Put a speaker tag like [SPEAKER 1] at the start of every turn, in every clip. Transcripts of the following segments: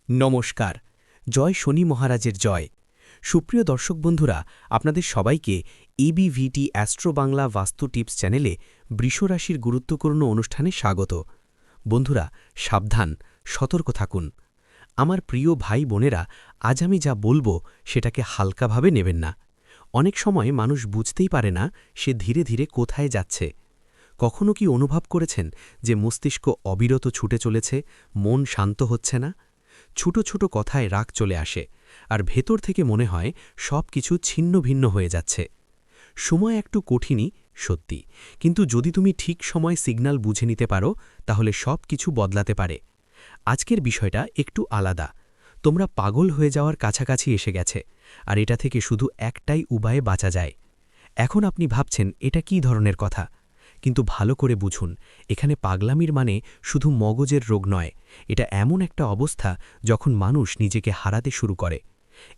[SPEAKER 1] নমস্কার। জয় শনি মহারাজের জয়। সুপ্রিয় দর্শক বন্ধুরা, আপনাদের সবাইকে এবিভিটি অ্যাস্ট্রো বাংলা বাস্তু টিপস চ্যানেলে বৃষরাশির গুরুত্বপূর্ণ অনুষ্ঠানে স্বাগত। বন্ধুরা, সাবধান, সতর্ক থাকুন। আমার প্রিয় ভাই বোনেরা, আজ আমি যা বলবো সেটাকে হালকাভাবে নেবেন না। অনেক সময় মানুষ বুঝতেই পারে না সে ধীরে ধীরে কোথায় যাচ্ছে। কখনো কি অনুভব করেছেন যে মস্তিষ্ক অবিরত ছুটে চলেছে, মন শান্ত হচ্ছে না? ছোট ছোট কথায় রাগ চলে আসে, আর ভেতর থেকে মনে হয় সব কিছু ছিন্ন ভিন্ন হয়ে যাচ্ছে। সময় একটু কঠিনই সত্যি, কিন্তু যদি তুমি ঠিক সময় সিগন্যাল বুঝে নিতে পারো তাহলে সব কিছু বদলাতে পারে। আজকের বিষয়টা একটু আলাদা। তোমরা পাগল হয়ে যাওয়ার কাছাকাছি এসে গেছে, আর এটা থেকে শুধু একটাই উপায়ে বাঁচা যায়। এখন আপনি ভাবছেন এটা কী ধরনের কথা, কিন্তু ভালো করে বুঝুন, এখানে পাগলামির মানে শুধু মগজের রোগ নয়। এটা এমন একটা অবস্থা যখন মানুষ নিজেকে হারাতে শুরু করে।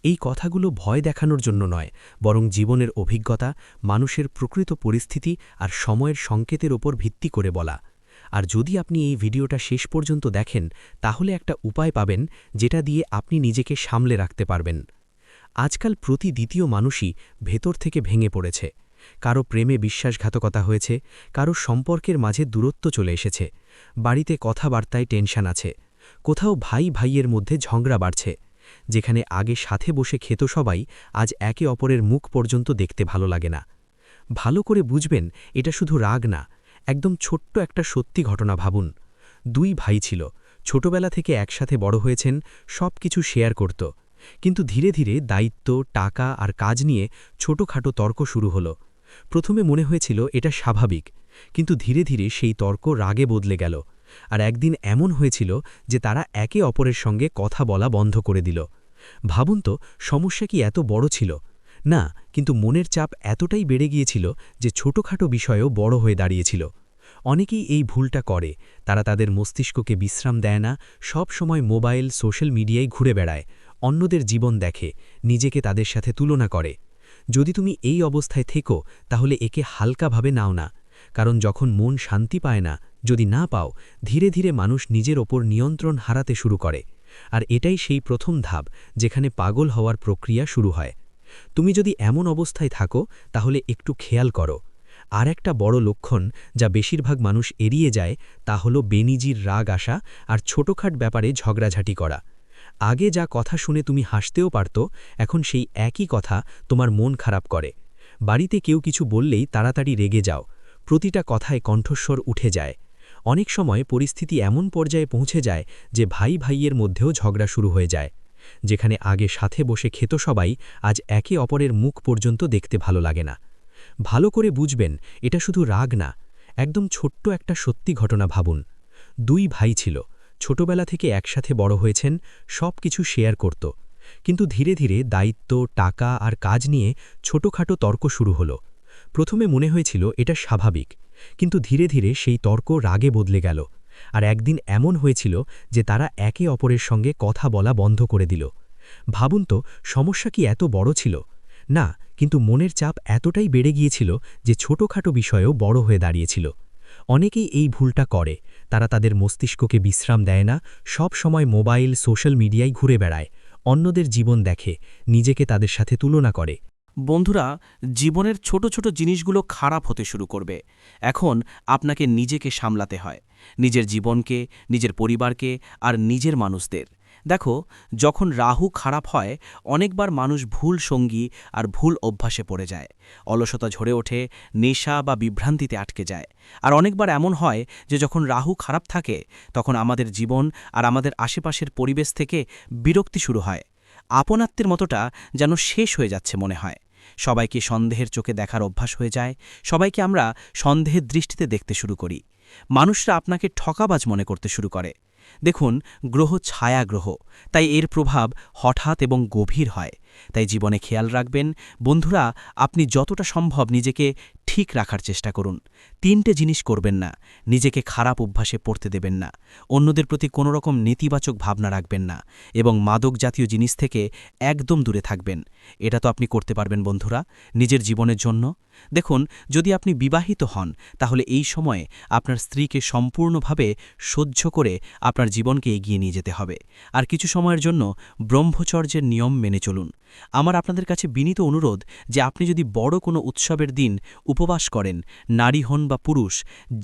[SPEAKER 1] এই কথাগুলো ভয় দেখানোর জন্য নয়, বরং জীবনের অভিজ্ঞতা, মানুষের প্রকৃত পরিস্থিতি আর সময়ের সংকেতের ওপর ভিত্তি করে বলা। আর যদি আপনি এই ভিডিওটা শেষ পর্যন্ত দেখেন, তাহলে একটা উপায় পাবেন যেটা দিয়ে আপনি নিজেকে সামলে রাখতে পারবেন। আজকাল প্রতি দ্বিতীয় মানুষই ভেতর থেকে ভেঙে পড়েছে। কারো প্রেমে বিশ্বাসঘাতকতা হয়েছে, কারো সম্পর্কের মাঝে দূরত্ব চলে এসেছে, বাড়িতে কথাবার্তায় টেনশন আছে, কোথাও ভাই ভাইয়ের মধ্যে ঝগড়া বাড়ছে। যেখানে আগে সাথে বসে খেত সবাই, আজ একে অপরের মুখ পর্যন্ত দেখতে ভালো লাগে না। ভালো করে বুঝবেন, এটা শুধু রাগ না, একদম ছোট্ট একটা সত্যি ঘটনা ভাবুন। দুই ভাই ছিল, ছোটবেলা থেকে একসাথে বড় হয়েছেন, সব কিছু শেয়ার করত। কিন্তু ধীরে ধীরে দায়িত্ব, টাকা আর কাজ নিয়ে ছোটখাটো তর্ক শুরু হলো। প্রথমে মনে হয়েছিল এটা স্বাভাবিক, কিন্তু ধীরে ধীরে সেই তর্ক রাগে বদলে গেল। আর একদিন এমন হয়েছিল যে তারা একে অপরের সঙ্গে কথা বলা বন্ধ করে দিল। ভাবুন তো, সমস্যা কি এত বড় ছিল? না, কিন্তু মনের চাপ এতটাই বেড়ে গিয়েছিল যে ছোটখাটো বিষয়েও বড় হয়ে দাঁড়িয়েছিল। অনেকেই এই ভুলটা করে, তারা তাদের মস্তিষ্ককে বিশ্রাম দেয় না, সব সময় মোবাইল, সোশ্যাল মিডিয়ায় ঘুরে বেড়ায়, অন্যদের জীবন দেখে, নিজেকে তাদের সাথে তুলনা করে। যদি তুমি এই অবস্থায় থেকো, তাহলে একে হালকাভাবে নাও না। কারণ যখন মন শান্তি পায় না, যদি না পাও, ধীরে ধীরে মানুষ নিজের ওপর নিয়ন্ত্রণ হারাতে শুরু করে। আর এটাই সেই প্রথম ধাপ যেখানে পাগল হওয়ার প্রক্রিয়া শুরু হয়। তুমি যদি এমন অবস্থায় থাকো, তাহলে একটু খেয়াল করো। আর একটা বড় লক্ষণ যা বেশিরভাগ মানুষ এড়িয়ে যায়, তা হলো বেনিজির রাগ আসা আর ছোটখাট ব্যাপারে ঝগড়াঝাটি করা। আগে যা কথা শুনে তুমি হাসতেও পারত, এখন সেই একই কথা তোমার মন খারাপ করে। বাড়িতে কেউ কিছু বললেই তাড়াতাড়ি রেগে যাও, প্রতিটা কথায় কণ্ঠস্বর উঠে যায়। অনেক সময় পরিস্থিতি এমন পর্যায়ে পৌঁছে যায় যে ভাই ভাইয়ের মধ্যেও ঝগড়া শুরু হয়ে যায়। যেখানে আগে সাথে বসে খেত সবাই, আজ একে অপরের মুখ পর্যন্ত দেখতে ভালো লাগে না। ভালো করে বুঝবেন, এটা শুধু রাগ না, একদম ছোট্ট একটা সত্যি ঘটনা ভাবুন। দুই ভাই ছিল, ছোটবেলা থেকে একসাথে বড় হয়েছেন, সব কিছু শেয়ার করত। কিন্তু ধীরে ধীরে দায়িত্ব, টাকা আর কাজ নিয়ে ছোটখাটো তর্ক শুরু হলো। প্রথমে মনে হয়েছিল এটা স্বাভাবিক, কিন্তু ধীরে ধীরে সেই তর্ক রাগে বদলে গেল। আর একদিন এমন হয়েছিল যে তারা একে অপরের সঙ্গে কথা বলা বন্ধ করে দিল। ভাবুন তো, সমস্যা কি এত বড় ছিল? না, কিন্তু মনের চাপ এতটাই বেড়ে গিয়েছিল যে ছোটখাটো বিষয়েও বড় হয়ে দাঁড়িয়েছিল। অনেকেই এই ভুলটা করে, তারা তাদের মস্তিষ্ককে বিশ্রাম দেয় না, সব সময় মোবাইল, সোশ্যাল মিডিয়ায় ঘুরে বেড়ায়, অন্যদের জীবন দেখে, নিজেকে তাদের সাথে তুলনা করে।
[SPEAKER 2] বন্ধুরা, জীবনের ছোট ছোট জিনিসগুলো খারাপ হতে শুরু করবে। এখন আপনাকে নিজেকে সামলাতে হয়, নিজের জীবনকে, নিজের পরিবারকে আর নিজের মানুষদের। দেখো, যখন রাহু খারাপ হয়, অনেকবার মানুষ ভুল সঙ্গী আর ভুল অভ্যাসে পড়ে যায়, অলসতা ঝরে ওঠে, নেশা বা বিভ্রান্তিতে আটকে যায়। আর অনেকবার এমন হয় যে যখন রাহু খারাপ থাকে, তখন আমাদের জীবন আর আমাদের আশেপাশের পরিবেশ থেকে বিরক্তি শুরু হয়। আপনাত্মের মতোটা যেন শেষ হয়ে যাচ্ছে মনে হয়। সবাইকে সন্দেহের চোখে দেখার অভ্যাস হয়ে যায়, সবাইকে আমরা সন্দেহের দৃষ্টিতে দেখতে শুরু করি। মানুষরা আপনাকে ঠকাবাজ মনে করতে শুরু করে। দেখুন, গ্রহ ছায়া গ্রহ, তাই এর প্রভাব হঠাৎ এবং গভীর হয়। তাই জীবনে খেয়াল রাখবেন বন্ধুরা, আপনি যতটা সম্ভব নিজেকে ঠিক রাখার চেষ্টা করুন। 3টে জিনিস করবেন না: নিজেকে খারাপ অভ্যাসে পড়তে দেবেন না, অন্যদের প্রতি কোনো রকম নেতিবাচক ভাবনা রাখবেন না, এবং মাদক জাতীয় জিনিস থেকে একদম দূরে থাকবেন। এটা তো আপনি করতে পারবেন বন্ধুরা নিজের জীবনের জন্য। দেখুন, যদি আপনি বিবাহিত হন তাহলে এই সময়ে আপনার স্ত্রীকে সম্পূর্ণভাবে সহ্য করে আপনার জীবনকে এগিয়ে নিয়ে যেতে হবে। আর কিছু সময়ের জন্য ব্রহ্মচর্যের নিয়ম মেনে চলুন। আমার আপনাদের কাছে বিনীত অনুরোধ যে আপনি যদি বড় কোনো উৎসবের দিন উপবাস করেন, নারী হন বা পুরুষ,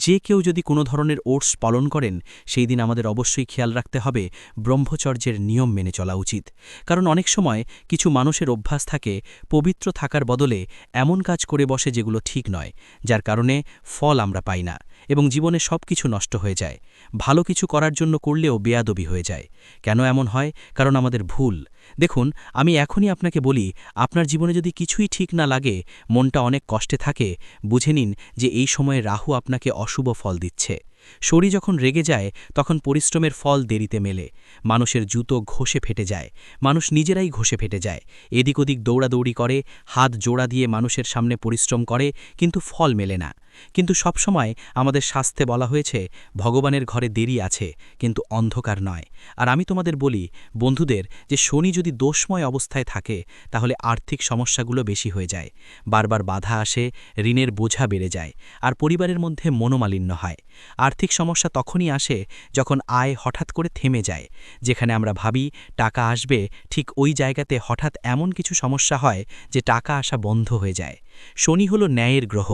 [SPEAKER 2] যে কেউ যদি কোনো ধরনের ওটস পালন করেন, সেই দিন আমাদের অবশ্যই খেয়াল রাখতে হবে ব্রহ্মচর্যের নিয়ম মেনে চলা উচিত। কারণ অনেক সময় কিছু মানুষের অভ্যাস থাকে পবিত্র থাকার বদলে এমন কাজ করে বসে যেগুলো ঠিক নয়, যার কারণে ফল আমরা পাই না এবং জীবনে সব কিছু নষ্ট হয়ে যায়। ভালো কিছু করার জন্য করলেও বেয়াদবি হয়ে যায়। কেন এমন হয়? কারণ আমাদের ভুল। দেখুন, আমি এখনই আপনাকে বলি, আপনার জীবনে যদি কিছুই ঠিক না লাগে, মনটা অনেক কষ্টে থাকে, বুঝে নিন যে এই সময়ে রাহু আপনাকে অশুভ ফল দিচ্ছে। শরীর যখন রেগে যায় তখন পরিশ্রমের ফল দেরিতে মেলে। মানুষের জুতো ঘষে ফেটে যায়, মানুষ নিজেরাই ঘষে ফেটে যায়। এদিক ওদিক দৌড়াদৌড়ি করে, হাত জোড়া দিয়ে মানুষের সামনে পরিশ্রম করে, কিন্তু ফল মেলে না। কিন্তু সবসময় আমাদের শাস্ত্রে বলা হয়েছে ভগবানের ঘরে দেরি আছে, কিন্তু অন্ধকার নয়। আর আমি তোমাদের বলি বন্ধুদের যে শনি যদি দোষময় অবস্থায় থাকে তাহলে আর্থিক সমস্যাগুলো বেশি হয়ে যায়, বারবার বাধা আসে, ঋণের বোঝা বেড়ে যায়, আর পরিবারের মধ্যে মনোমালিন্য হয়। আর্থিক সমস্যা তখনই আসে যখন আয় হঠাৎ করে থেমে যায়। যেখানে আমরা ভাবি টাকা আসবে, ঠিক ওই জায়গাতে হঠাৎ এমন কিছু সমস্যা হয় যে টাকা আসা বন্ধ হয়ে যায়। শনি হলো ন্যায়ের গ্রহ।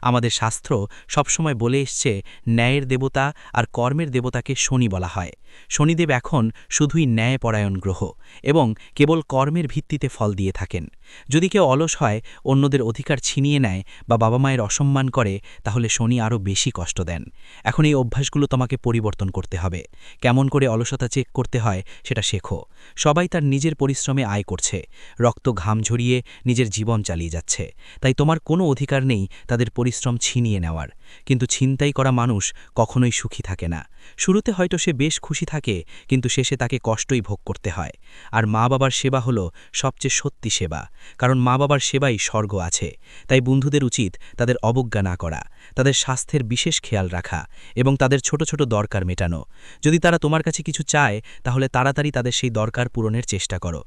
[SPEAKER 2] আমাদের শাস্ত্র সবসময় বলে এসছে ন্যায়ের দেবতা আর কর্মের দেবতাকে শনি বলা হয়। শনিদেব এখন শুধুই ন্যায়পরায়ণ গ্রহ এবং কেবল কর্মের ভিত্তিতে ফল দিয়ে থাকেন। যদি কেউ অলস হয়, অন্যদের অধিকার ছিনিয়ে নেয় বা বাবা মায়ের অসম্মান করে, তাহলে শনি আরও বেশি কষ্ট দেন। এখন এই অভ্যাসগুলো তোমাকে পরিবর্তন করতে হবে। কেমন করে অলসতা চেক করতে হয় সেটা শেখো। সবাই তার নিজের পরিশ্রমে আয় করছে, রক্ত ঘাম ঝরিয়ে নিজের জীবন চালিয়ে যাচ্ছে। তাই তোমার কোনো অধিকার নেই তাদের পরিশ্রম ছিনিয়ে নেওয়ার। কিন্তু ছিনতাই করা মানুষ কখনোই সুখী থাকে না। শুরুতে হয়তো সে বেশ খুশি থাকে, কিন্তু শেষে তাকে কষ্টই ভোগ করতে হয়। আর মা বাবার সেবা হলো সবচেয়ে সত্যি সেবা, কারণ মা বাবার সেবাই স্বর্গ আছে। তাই বন্ধুদের উচিত তাদের অবজ্ঞা না করা, তাদের স্বাস্থ্যের বিশেষ খেয়াল রাখা এবং তাদের ছোট ছোট দরকার মেটানো। যদি তারা তোমার কাছে কিছু চায়, তাহলে তাড়াতাড়ি তাদের সেই দরকার পূরণের চেষ্টা করো।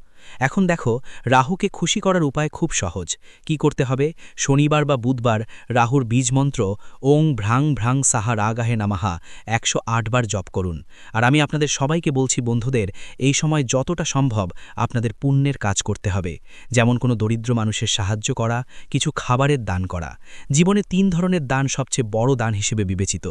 [SPEAKER 2] এখন দেখো, রাহুকে খুশি করার উপায় খুব সহজ। কি করতে হবে? শনিবার বা বুধবার রাহুর বীজ মন্ত্র ওং ভ্রাং ভ্রাং সাহা রাগাহে নামাহা 108 বার জপ করুন। আর আমি আপনাদের সবাইকে বলছি বন্ধুদের, এই সময় যতটা সম্ভব আপনাদের পুণ্যের কাজ করতে হবে। যেমন কোনো দরিদ্র মানুষের সাহায্য করা, কিছু খাবারের দান করা। জীবনে 3 ধরনের দান সবচেয়ে বড় দান হিসেবে বিবেচিত: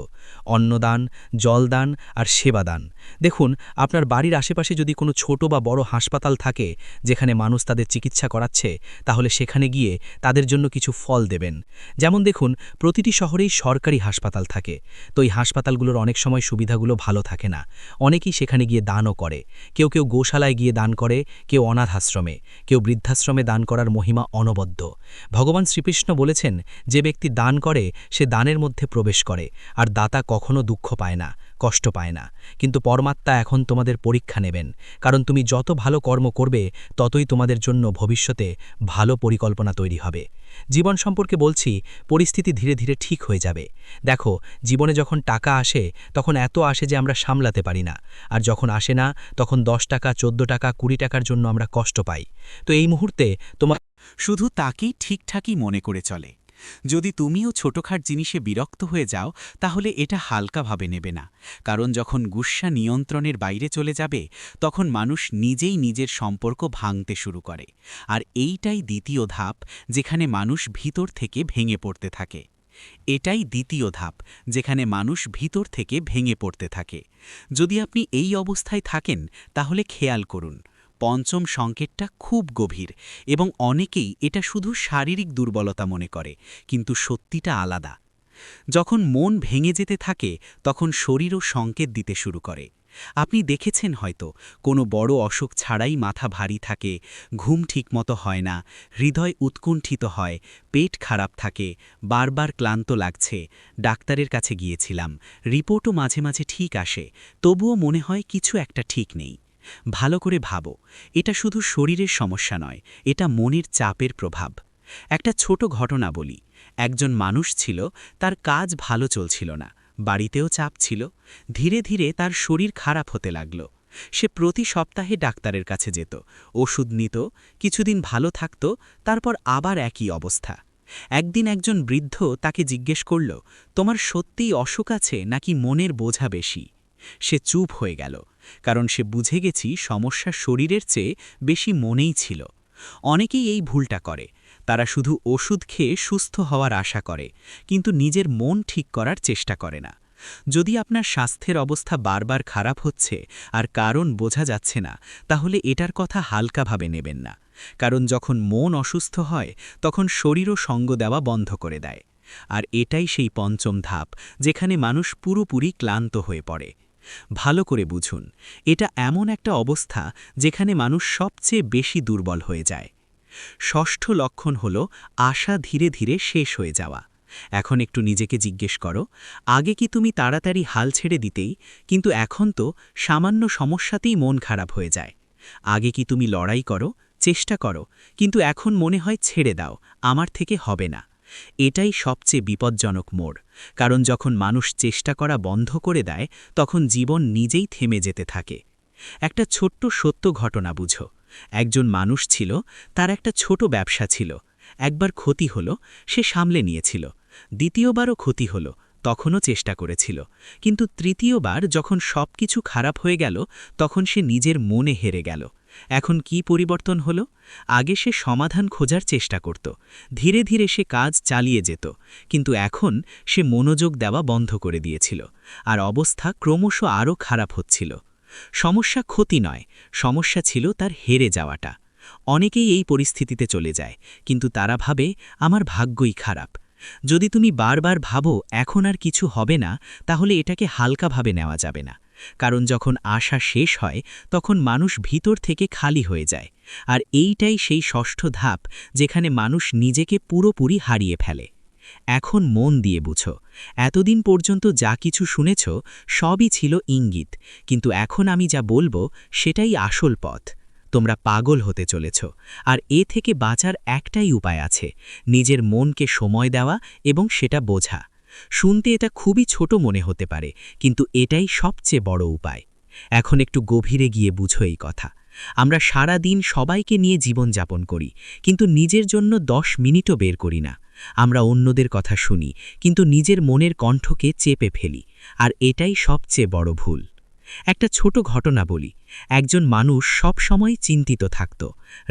[SPEAKER 2] অন্নদান, জলদান আর সেবাদান। দেখুন, আপনার বাড়ির আশেপাশে যদি কোনো ছোট বা বড় হাসপাতাল থাকে যেখানে মানুষ তাদের চিকিৎসা করাচ্ছে, তাহলে সেখানে গিয়ে তাদের জন্য কিছু ফল দেবেন। যেমন দেখুন, প্রতিটি শহরেই সরকারি হাসপাতাল থাকে, তো এই হাসপাতালগুলোর অনেক সময় সুবিধাগুলো ভালো থাকে না। অনেকেই সেখানে গিয়ে দানও করে। কেউ কেউ গোশালায় গিয়ে দান করে, কেউ অনাথ আশ্রমে, কেউ বৃদ্ধাশ্রমে। দান করার মহিমা অনবদ্য। ভগবান শ্রীকৃষ্ণ বলেছেন, যে ব্যক্তি দান করে সে দানের মধ্যে প্রবেশ করে, আর দাতা কখনো দুঃখ পায় না, কষ্ট পায় না। কিন্তু পরমাত্মা এখন তোমাদের পরীক্ষা নেবেন, কারণ তুমি যত ভালো কর্ম করবে ততই তোমাদের জন্য ভবিষ্যতে ভালো পরিকল্পনা তৈরি হবে। জীবন সম্পর্কে বলছি, পরিস্থিতি ধীরে ধীরে ঠিক হয়ে যাবে। দেখো, জীবনে যখন টাকা আসে তখন এত আসে যে আমরা সামলাতে পারি না, আর যখন আসে না তখন 10 টাকা, 14 টাকা, 20 টাকার জন্য আমরা কষ্ট পাই। তো এই মুহূর্তে তোমার
[SPEAKER 3] শুধু তাকেই ঠিকঠাকই মনে করে চলে। যদি তুমিও ছোটখাট জিনিসে বিরক্ত হয়ে যাও, তাহলে এটা হালকাভাবে নেবে না, কারণ যখন গুস্সা নিয়ন্ত্রণের বাইরে চলে যাবে তখন মানুষ নিজেই নিজের সম্পর্ক ভাঙতে শুরু করে। আর এইটাই দ্বিতীয় ধাপ, যেখানে মানুষ ভিতর থেকে ভেঙে পড়তে থাকে। এটাই দ্বিতীয় ধাপ, যেখানে মানুষ ভিতর থেকে ভেঙে পড়তে থাকে। যদি আপনি এই অবস্থায় থাকেন, তাহলে খেয়াল করুন, পঞ্চম সংকেতটা খুব গভীর এবং অনেকেই এটা শুধু শারীরিক দুর্বলতা মনে করে, কিন্তু সত্যিটা আলাদা। যখন মন ভেঙে যেতে থাকে তখন শরীরও সংকেত দিতে শুরু করে। আপনি দেখেছেন হয়তো, কোনো বড় অসুখ ছাড়াই মাথা ভারী থাকে, ঘুম ঠিকমতো হয় না, হৃদয় উৎকুণ্ঠিত হয়, পেট খারাপ থাকে, বারবার ক্লান্ত লাগছে। ডাক্তারের কাছে গিয়েছিলাম, রিপোর্টও মাঝে মাঝে ঠিক আসে, তবুও মনে হয় কিছু একটা ঠিক নেই। ভালো করে ভাবো, এটা শুধু শরীরের সমস্যা নয়, এটা মনের চাপের প্রভাব। একটা ছোট ঘটনা বলি। একজন মানুষ ছিল, তার কাজ ভালো চলছিল না, বাড়িতেও চাপ ছিল। ধীরে ধীরে তার শরীর খারাপ হতে লাগল। সে প্রতি সপ্তাহে ডাক্তারের কাছে যেত, ওষুধ নিত, কিছুদিন ভালো থাকত, তারপর আবার একই অবস্থা। একদিন একজন বৃদ্ধ তাকে জিজ্ঞেস করল, তোমার সত্যিই অসুখ আছে নাকি মনের বোঝা বেশি? সে চুপ হয়ে গেল, কারণ সে বুঝে গেছি সমস্যা শরীরের চেয়ে বেশি মনেই ছিল। অনেকেই এই ভুলটা করে, তারা শুধু ওষুধ খেয়ে সুস্থ হওয়ার আশা করে, কিন্তু নিজের মন ঠিক করার চেষ্টা করে না। যদি আপনার স্বাস্থ্যের অবস্থা বারবার খারাপ হচ্ছে আর কারণ বোঝা যাচ্ছে না, তাহলে এটার কথা হালকাভাবে নেবেন না। কারণ যখন মন অসুস্থ হয়, তখন শরীরও সঙ্গ দেওয়া বন্ধ করে দেয়। আর এটাই সেই পঞ্চম ধাপ, যেখানে মানুষ পুরোপুরি ক্লান্ত হয়ে পড়ে। ভালো করে বুঝুন, এটা এমন একটা অবস্থা যেখানে মানুষ সবচেয়ে বেশি দুর্বল হয়ে যায়। ষষ্ঠ লক্ষণ হল আশা ধীরে ধীরে শেষ হয়ে যাওয়া। এখন একটু নিজেকে জিজ্ঞেস করো, আগে কি তুমি তাড়াতাড়ি হাল ছেড়ে দিতেই, কিন্তু এখন তো সামান্য সমস্যাতেই মন খারাপ হয়ে যায়। আগে কি তুমি লড়াই করো, চেষ্টা করো, কিন্তু এখন মনে হয় ছেড়ে দাও, আমার থেকে হবে না। এটাই সবচেয়ে বিপজ্জনক মোড়, কারণ যখন মানুষ চেষ্টা করা বন্ধ করে দেয়, তখন জীবন নিজেই থেমে যেতে থাকে। একটা ছোট্ট সত্য ঘটনা বুঝো। একজন মানুষ ছিল, তার একটা ছোট ব্যবসা ছিল। একবার ক্ষতি হলো, সে সামলে নিয়েছিল। দ্বিতীয়বারও ক্ষতি হলো, তখনও চেষ্টা করেছিল। কিন্তু তৃতীয়বার যখন সবকিছু খারাপ হয়ে গেল, তখন সে নিজের মনে হেরে গেল। এখন কি পরিবর্তন হলো? আগে সে সমাধান খোঁজার চেষ্টা করত, ধীরে ধীরে সে কাজ চালিয়ে যেত, কিন্তু এখন সে মনোযোগ দেওয়া বন্ধ করে দিয়েছিল, আর অবস্থা ক্রমশ আরও খারাপ হচ্ছিল। সমস্যা ক্ষতি নয়, সমস্যা ছিল তার হেরে যাওয়াটা। অনেকেই এই পরিস্থিতিতে চলে যায়, কিন্তু তারা ভাবে আমার ভাগ্যই খারাপ। যদি তুমি বারবার ভাবো এখন আর কিছু হবে না, তাহলে এটাকে হালকাভাবে নেওয়া যাবে না। কারণ যখন আশা শেষ হয়, তখন মানুষ ভিতর থেকে খালি হয়ে যায়। আর এইটাই সেই ষষ্ঠ ধাপ, যেখানে মানুষ নিজেকে পুরোপুরি হারিয়ে ফেলে। এখন মন দিয়ে বুঝো, এতদিন পর্যন্ত যা কিছু শুনেছ সবই ছিল ইঙ্গিত, কিন্তু এখন আমি যা বলবো সেটাই আসল পথ। তোমরা পাগল হতে চলেছ, আর এ থেকে বাঁচার একটাই উপায় আছে, নিজের মনকে সময় দেওয়া এবং সেটা বোঝা। শুনতে এটা খুবই ছোট মনে হতে পারে, কিন্তু এটাই সবচেয়ে বড় উপায়। এখন একটু গভীরে গিয়ে বুঝো এই কথা। আমরা সারা দিন সবাইকে নিয়ে জীবনযাপন করি, কিন্তু নিজের জন্য 10 মিনিটও বের করি না। আমরা অন্যদের কথা শুনি, কিন্তু নিজের মনের কণ্ঠকে চেপে ফেলি, আর এটাই সবচেয়ে বড় ভুল। একটা ছোট ঘটনা বলি। একজন মানুষ সব সময় চিন্তিত থাকত,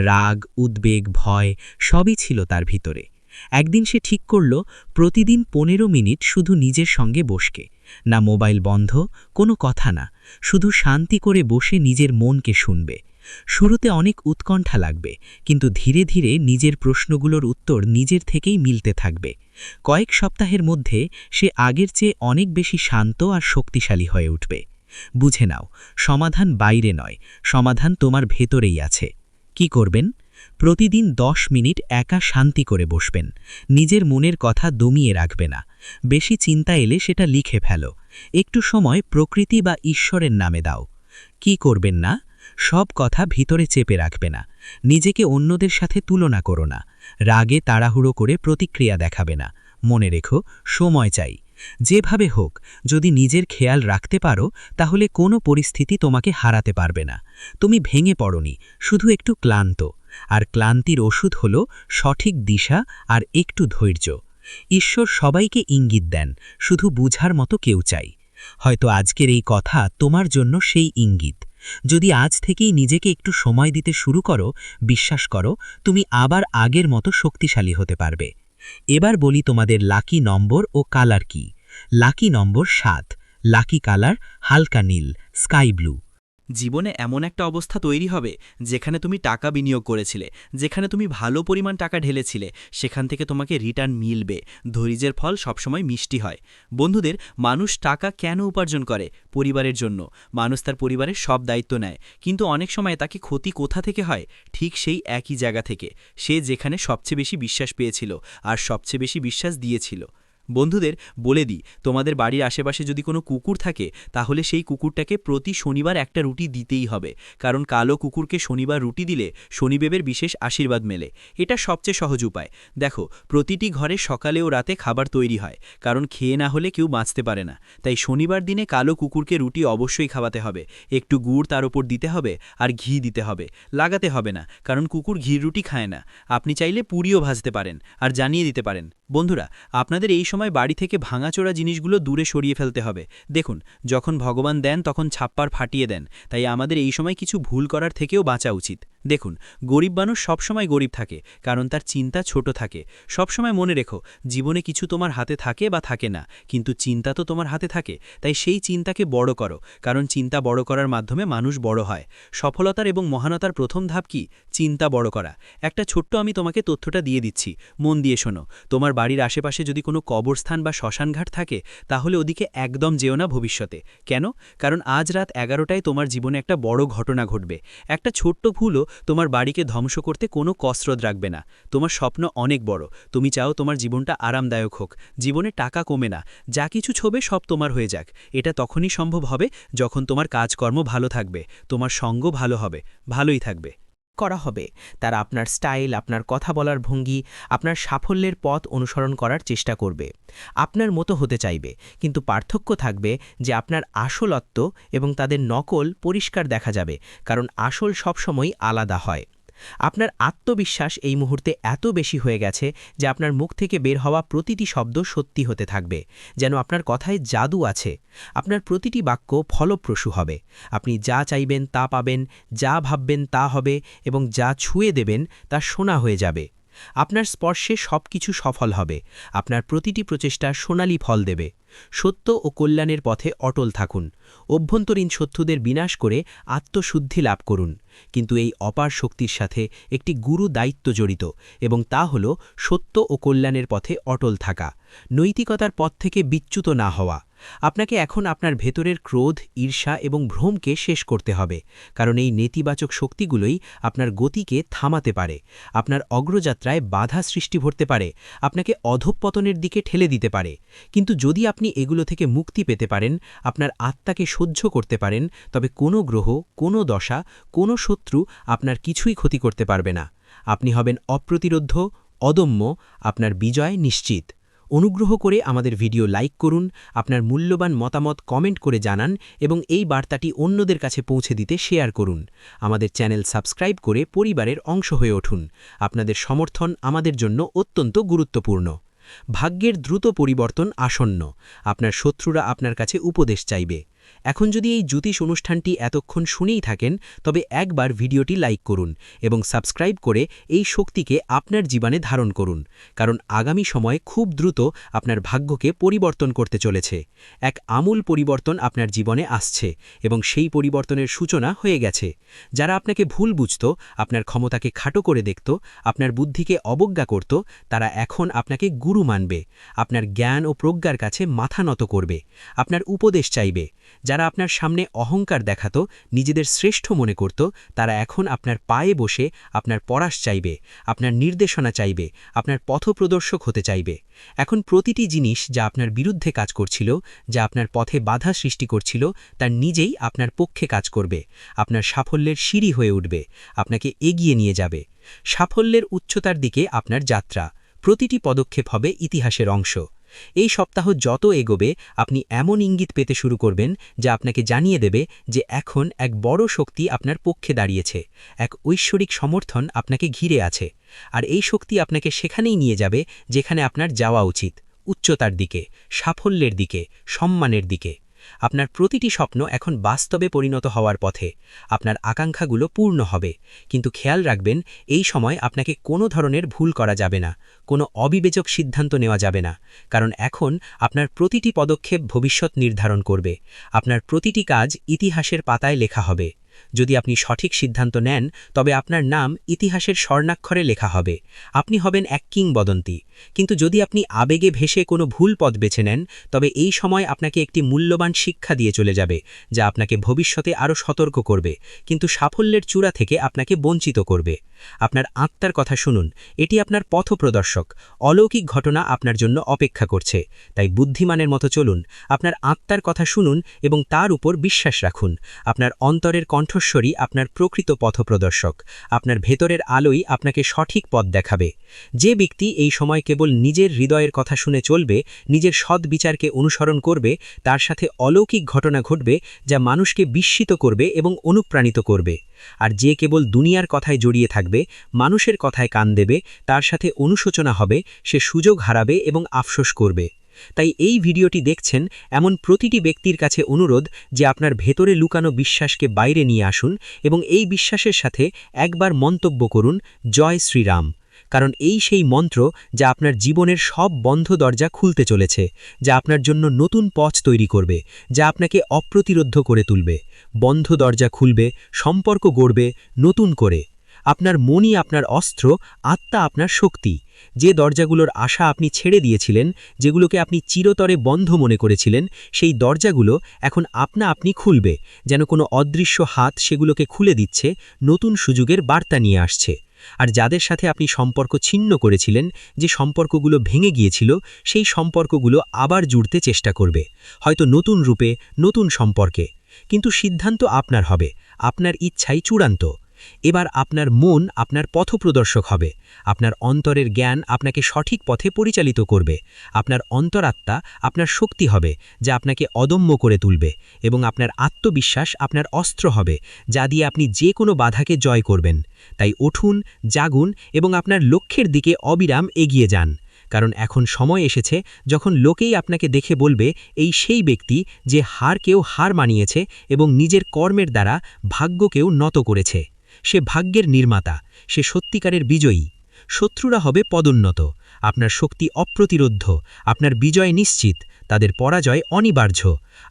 [SPEAKER 3] রাগ, উদ্বেগ, ভয় সবই ছিল তার ভিতরে। একদিন সে ঠিক করল, প্রতিদিন 15 মিনিট শুধু নিজের সঙ্গে বসকে, না মোবাইল বন্ধ, কোনো কথা না, শুধু শান্তি করে বসে নিজের মনকে শুনবে। শুরুতে অনেক উৎকণ্ঠা লাগবে, কিন্তু ধীরে ধীরে নিজের প্রশ্নগুলোর উত্তর নিজের থেকেই মিলতে থাকবে। কয়েক সপ্তাহের মধ্যে সে আগের চেয়ে অনেক বেশি শান্ত আর শক্তিশালী হয়ে উঠবে। বুঝে নাও, সমাধান বাইরে নয়, সমাধান তোমার ভেতরেই আছে। কি করবেন? প্রতিদিন 10 মিনিট একা শান্তি করে বসবেন, নিজের মনের কথা দমিয়ে রাখবে না। বেশি চিন্তা এলে সেটা লিখে ফেলো। একটু সময় প্রকৃতি বা ঈশ্বরের নামে দাও। কি করবেন না? সব কথা ভিতরে চেপে রাখবে না। নিজেকে অন্যদের সাথে তুলনা করো না। রাগে তাড়াহুড়ো করে প্রতিক্রিয়া দেখাবে না। মনে রেখো, সময় চাই। যেভাবে হোক, যদি নিজের খেয়াল রাখতে পারো, তাহলে কোনো পরিস্থিতি তোমাকে হারাতে পারবে না। তুমি ভেঙে পড়োনি, শুধু একটু ক্লান্ত। আর ক্লান্তির ওষুধ হল সঠিক দিশা আর একটু ধৈর্য। ঈশ্বর সবাইকে ইঙ্গিত দেন, শুধু বুঝার মতো কেউ চাই। হয়তো আজকের এই কথা তোমার জন্য সেই ইঙ্গিত। যদি আজ থেকেই নিজেকে একটু সময় দিতে শুরু করো, বিশ্বাস করো, তুমি আবার আগের মতো শক্তিশালী হতে পারবে। এবার বলি তোমাদের লাকি নম্বর ও কালার কি। লাকি নম্বর 7, লাকি কালার হালকা নীল, স্কাই ব্লু।
[SPEAKER 2] জীবনে এমন একটা অবস্থা তৈরি হবে যেখানে তুমি টাকা বিনিয়োগ করেছিলে, যেখানে তুমি ভালো পরিমাণ টাকা ঢেলেছিলে, সেখান থেকে তোমাকে রিটার্ন মিলবে। ধৈর্যের ফল সবসময় মিষ্টি হয়। বন্ধুদের, মানুষ টাকা কেন উপার্জন করে? পরিবারের জন্য। মানুষ তার পরিবারের সব দায়িত্ব নেয়, কিন্তু অনেক সময় তাকে ক্ষতি কোথা থেকে হয়? ঠিক সেই একই জায়গা থেকে, সে যেখানে সবচেয়ে বেশি বিশ্বাস পেয়েছিল আর সবচেয়ে বেশি বিশ্বাস দিয়েছিল। বন্ধুদের বলে দিই, তোমাদের বাড়ির আশেপাশে যদি কোনো কুকুর থাকে তাহলে সেই কুকুরটাকে প্রতি শনিবার একটা রুটি দিতেই হবে, কারণ কালো কুকুরকে শনিবার রুটি দিলে শনিদেবের বিশেষ আশীর্বাদ মেলে। এটা সবচেয়ে সহজ উপায়। দেখো, প্রতিটি ঘরে সকালে ও রাতে খাবার তৈরি হয়, কারণ খেয়ে না হলে কেউ বাঁচতে পারে না। তাই শনিবার দিনে কালো কুকুরকে রুটি অবশ্যই খাওয়াতে হবে, একটু গুড় তার উপর দিতে হবে আর ঘি দিতে হবে। লাগাতে হবে না, কারণ কুকুর ঘির রুটি খায় না। আপনি চাইলে পুরিও ভাজতে পারেন আর জানিয়ে দিতে পারেন। বন্ধুরা, আপনাদের এই সময় বাড়ি থেকে ভাঙাচোরা জিনিসগুলো দূরে সরিয়ে ফেলতে হবে। দেখুন, যখন ভগবান দেন তখন ছাপ্পার ফাটিয়ে দেন, তাই আমাদের এই সময় কিছু ভুল করার থেকেও বাঁচা উচিত। দেখুন, গরিব মানুষ সবসময় গরিব থাকে, কারণ তার চিন্তা ছোট থাকে। সবসময় মনে রেখো, জীবনে কিছু তোমার হাতে থাকে বা থাকে না, কিন্তু চিন্তা তো তোমার হাতে থাকে। তাই সেই চিন্তাকে বড় করো, কারণ চিন্তা বড় করার মাধ্যমে মানুষ বড় হয়। সফলতার এবং মহানতার প্রথম ধাপ কি? চিন্তা বড় করা। একটা ছোট্ট আমি তোমাকে তথ্যটা দিয়ে দিচ্ছি, মন দিয়ে শোনো। তোমার বাড়ির আশেপাশে যদি কোনো কবরস্থান বা শ্মশানঘাট থাকে, তাহলে ওদিকে একদম যেও না ভবিষ্যতে। কেন? কারণ আজ রাত 11টায় তোমার জীবনে একটা বড় ঘটনা ঘটবে। একটা ছোট্ট ভুলও তোমার বাড়িকে ধ্বংস করতে কোনো কসরত রাখবে না। তোমার স্বপ্ন অনেক বড়, তুমি চাও তোমার জীবনটা আরামদায়ক হোক, জীবনে টাকা কমে না, যা কিছু ছবে সব তোমার হয়ে যাক। এটা তখনই সম্ভব হবে যখন তোমার কাজকর্ম ভালো থাকবে, তোমার সঙ্গ ভালো হবে, ভালোই থাকবে।
[SPEAKER 1] করা হবে, তারা আপনার স্টাইল, আপনার কথা বলার ভঙ্গি, আপনার সাফল্যের পথ অনুসরণ করার চেষ্টা করবে, আপনার মতো হতে চাইবে। কিন্তু পার্থক্য থাকবে যে আপনার আসলত্ব এবং তাদের নকল পরিষ্কার দেখা যাবে, কারণ আসল সবসময় আলাদা হয়। আপনার আত্মবিশ্বাস এই মুহূর্তে এত বেশি হয়ে গেছে যে আপনার মুখ থেকে বের হওয়া প্রতিটি শব্দ সত্যি হতে থাকবে, যেন আপনার কথায় জাদু আছে। আপনার প্রতিটি বাক্য ফলপ্রসূ হবে। আপনি যা চাইবেন তা পাবেন, যা ভাববেন তা হবে, এবং যা ছুঁয়ে দেবেন তা সোনা হয়ে যাবে। আপনার স্পর্শে সবকিছু সফল হবে। আপনার প্রতিটি প্রচেষ্টা সোনালি ফল দেবে। সত্য ও কল্যাণের পথে অটল থাকুন। অভ্যন্তরীণ শত্রুদের বিনাশ করে আত্মশুদ্ধি লাভ করুন। কিন্তু এই অপার শক্তির সাথে একটি গুরু দায়িত্ব জড়িত, এবং তা হল সত্য ও কল্যাণের পথে অটল থাকা, নৈতিকতার পথ থেকে বিচ্যুত না হওয়া। আপনাকে এখন আপনার ভেতরের ক্রোধ, ঈর্ষা এবং ভ্রমকে শেষ করতে হবে, কারণ এই নেতিবাচক শক্তিগুলোই আপনার গতিকে থামাতে পারে, আপনার অগ্রযাত্রায় বাধা সৃষ্টি করতে পারে, আপনাকে অধঃপতনের দিকে ঠেলে দিতে পারে। কিন্তু যদি আপনি এগুলো থেকে মুক্তি পেতে পারেন, আপনার আত্মাকে সহ্য করতে পারেন, তবে কোনো গ্রহ, কোনো দশা, কোনো শত্রু আপনার কিছুই ক্ষতি করতে পারবে না। আপনি হবেন অপ্রতিরোধ্য, অদম্য, আপনার বিজয় নিশ্চিত। অনুগ্রহ করে আমাদের ভিডিও লাইক করুন, আপনার মূল্যবান মতামত কমেন্ট করে জানান, এবং এই বার্তাটি অন্যদের কাছে পৌঁছে দিতে শেয়ার করুন। আমাদের চ্যানেল সাবস্ক্রাইব করে পরিবারের অংশ হয়ে উঠুন। আপনাদের সমর্থন আমাদের জন্য অত্যন্ত গুরুত্বপূর্ণ। ভাগ্যের দ্রুত পরিবর্তন আসন্ন। আপনার শত্রুরা আপনার কাছে উপদেশ চাইবে। এখন যদি এই জ্যোতিষ অনুষ্ঠানটি এতক্ষণ শুনেই থাকেন, তবে একবার ভিডিওটি লাইক করুন এবং সাবস্ক্রাইব করে এই শক্তিকে আপনার জীবনে ধারণ করুন, কারণ আগামী সময়ে খুব দ্রুত আপনার ভাগ্যকে পরিবর্তন করতে চলেছে। এক আমূল পরিবর্তন আপনার জীবনে আসছে, এবং সেই পরিবর্তনের সূচনা হয়ে গেছে। যারা আপনাকে ভুল বুঝত, আপনার ক্ষমতাকে খাটো করে দেখত, আপনার বুদ্ধিকে অবজ্ঞা করত, তারা এখন আপনাকে গুরু মানবে, আপনার জ্ঞান ও প্রজ্ঞার কাছে মাথা নত করবে, আপনার উপদেশ চাইবে। যারা আপনার সামনে অহংকার দেখাত, নিজেদের শ্রেষ্ঠ মনে করত, তারা এখন আপনার পায়ে বসে আপনার পরাশ চাইবে, আপনার নির্দেশনা চাইবে, আপনার পথপ্রদর্শক হতে চাইবে। এখন প্রতিটি জিনিস যা আপনার বিরুদ্ধে কাজ করছিল, যা আপনার পথে বাধা সৃষ্টি করছিল, তার নিজেই আপনার পক্ষে কাজ করবে। আপনার সাফল্যের সিঁড়ি হয়ে উঠবে, আপনাকে এগিয়ে নিয়ে যাবে। সাফল্যের উচ্চতার দিকে আপনার যাত্রা, প্রতিটি পদক্ষেপ হবে ইতিহাসের অংশ। এই সপ্তাহ যত এগোবে, আপনি এমন ইঙ্গিত পেতে শুরু করবেন যা আপনাকে জানিয়ে দেবে যে এখন এক বড় শক্তি আপনার পক্ষে দাঁড়িয়েছে, এক ঐশ্বরিক সমর্থন আপনাকে ঘিরে আছে। আর এই শক্তি আপনাকে সেখানেই নিয়ে যাবে যেখানে আপনার যাওয়া উচিত, উচ্চতার দিকে, সাফল্যের দিকে, সম্মানের দিকে। আপনার প্রতিটি স্বপ্ন এখন বাস্তবে পরিণত হওয়ার পথে। আপনার আকাঙ্ক্ষাগুলো পূর্ণ হবে, কিন্তু খেয়াল রাখবেন, এই সময় আপনাকে কোনো ধরনের ভুল করা যাবে না, কোনো অবিবেচক সিদ্ধান্ত নেওয়া যাবে না, কারণ এখন আপনার প্রতিটি পদক্ষেপ ভবিষ্যৎ নির্ধারণ করবে। আপনার প্রতিটি কাজ ইতিহাসের পাতায় লেখা হবে। যদি আপনি সঠিক সিদ্ধান্ত নেন তবে আপনার নাম ইতিহাসের স্বর্ণাক্ষরে লেখা হবে, আপনি হবেন এক কিংবদন্তি। কিন্তু যদি আপনি আবেগে ভেসে কোনো ভুল পথ বেছে নেন তবে এই সময় আপনাকে একটি মূল্যবান শিক্ষা দিয়ে চলে যাবে, যা আপনাকে ভবিষ্যতে আরও সতর্ক করবে, কিন্তু সাফল্যের চূড়া থেকে আপনাকে বঞ্চিত করবে। আপনার আত্মার কথা শুনুন, এটি আপনার পথপ্রদর্শক। অলৌকিক ঘটনা আপনার জন্য অপেক্ষা করছে, তাই বুদ্ধিমানের মতো চলুন। আপনার আত্মার কথা শুনুন এবং তার উপর বিশ্বাস রাখুন। আপনার অন্তরের কণ্ঠস্বরই আপনার প্রকৃত পথপ্রদর্শক। আপনার ভেতরের আলোই আপনাকে সঠিক পথ দেখাবে। যে ব্যক্তি এই সময় কেবল নিজের হৃদয়ের কথা শুনে চলবে, নিজের সৎ বিচারকে অনুসরণ করবে, তার সাথে অলৌকিক ঘটনা ঘটবে যা মানুষকে বিস্মিত করবে এবং অনুপ্রাণিত করবে। আর যে কেবল দুনিয়ার কথায় জড়িয়ে থাকবে, মানুষের কথায় কান দেবে, তার সাথে অনুশোচনা হবে, সে সুযোগ হারাবে এবং আফসোস করবে। তাই এই ভিডিওটি দেখছেন এমন প্রতিটি ব্যক্তির কাছে অনুরোধ যে আপনার ভেতরে লুকানো বিশ্বাসকে বাইরে নিয়ে আসুন এবং এই বিশ্বাসের সাথে একবার মন্তব্য করুন, জয় শ্রীরাম। কারণ এই সেই মন্ত্র যা আপনার জীবনের সব বন্ধ দরজা খুলতে চলেছে, যা আপনার জন্য নতুন পথ তৈরি করবে, যা আপনাকে অপ্রতিরোধ্য করে তুলবে। বন্ধ দরজা খুলবে, সম্পর্ক গড়বে নতুন করে। আপনার মনই আপনার অস্ত্র, আত্মা আপনার শক্তি। যে দরজাগুলোর আশা আপনি ছেড়ে দিয়েছিলেন, যেগুলোকে আপনি চিরতরে বন্ধ মনে করেছিলেন, সেই দরজাগুলো এখন আপনি খুলবে, যেন কোনো অদৃশ্য হাত সেগুলোকে খুলে দিচ্ছে, নতুন সুযোগের বার্তা নিয়ে আসছে। আর যাদের সাথে আপনি সম্পর্ক ছিন্ন করেছিলেন, যে সম্পর্কগুলো ভেঙে গিয়েছিল, সেই সম্পর্কগুলো আবার জুড়তে চেষ্টা করবে, হয়তো নতুন রূপে, নতুন সম্পর্কে। কিন্তু সিদ্ধান্ত আপনার হবে, আপনার ইচ্ছাই চূড়ান্ত। এবার আপনার মন আপনার পথপ্রদর্শক হবে। আপনার অন্তরের জ্ঞান আপনাকে সঠিক পথে পরিচালিত করবে। আপনার অন্তরাত্মা আপনার শক্তি হবে, যা আপনাকে অদম্য করে তুলবে, এবং আপনার আত্মবিশ্বাস আপনার অস্ত্র হবে, যা দিয়ে আপনি যে কোনো বাধাকে জয় করবেন। তাই উঠুন, জাগুন এবং আপনার লক্ষ্যের দিকে অবিরাম এগিয়ে যান। কারণ এখন সময় এসেছে যখন লোকেই আপনাকে দেখে বলবে, এই সেই ব্যক্তি যে হারকেও হার মানিয়েছে এবং নিজের কর্মের দ্বারা ভাগ্যকেও নত করেছে। সে ভাগ্যের নির্মাতা, সে সত্যিকারের বিজয়ী। শত্রুরা হবে পদোন্নত, আপনার শক্তি অপ্রতিরোধ্য, আপনার বিজয় নিশ্চিত, তাদের পরাজয় অনিবার্য।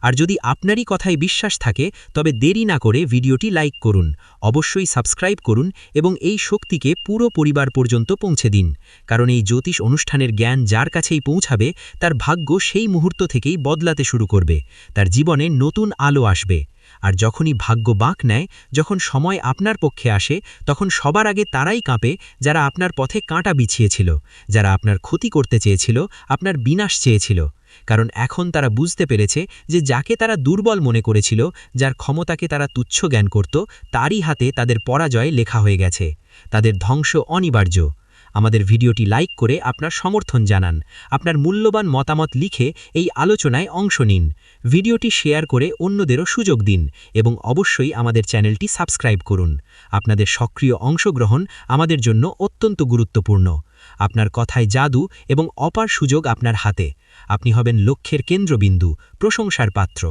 [SPEAKER 1] আর যদি আপনারই কথায় বিশ্বাস থাকে তবে দেরি না করে ভিডিওটি লাইক করুন, অবশ্যই সাবস্ক্রাইব করুন এবং এই শক্তিকে পুরো পরিবার পর্যন্ত পৌঁছে দিন। কারণ এই জ্যোতিষ অনুষ্ঠানের জ্ঞান যার কাছেই পৌঁছাবে, তার ভাগ্য সেই মুহূর্ত থেকেই বদলাতে শুরু করবে, তার জীবনে নতুন আলো আসবে। আর যখনই ভাগ্য বাঁক নেয়, যখন সময় আপনার পক্ষে আসে, তখন সবার আগে তারাই কাঁপে যারা আপনার পথে কাঁটা বিছিয়েছিল, যারা আপনার ক্ষতি করতে চেয়েছিল, আপনার বিনাশ চেয়েছিল। কারণ এখন তারা বুঝতে পেরেছে যে যাকে তারা দুর্বল মনে করেছিল, যার ক্ষমতাকে তারা তুচ্ছ জ্ঞান করত, তারই হাতে তাদের পরাজয় লেখা হয়ে গেছে। তাদের ধ্বংস অনিবার্য। আমাদের ভিডিওটি লাইক করে আপনার সমর্থন জানান, আপনার মূল্যবান মতামত লিখে এই আলোচনায় অংশ নিন। ভিডিওটি শেয়ার করে অন্যদেরও সুযোগ দিন এবং অবশ্যই আমাদের চ্যানেলটি সাবস্ক্রাইব করুন। আপনাদের সক্রিয় অংশগ্রহণ আমাদের জন্য অত্যন্ত গুরুত্বপূর্ণ। আপনার কথায় জাদু এবং অপার সুযোগ আপনার হাতে। আপনি হবেন লক্ষ্যের কেন্দ্রবিন্দু, প্রশংসার পাত্র।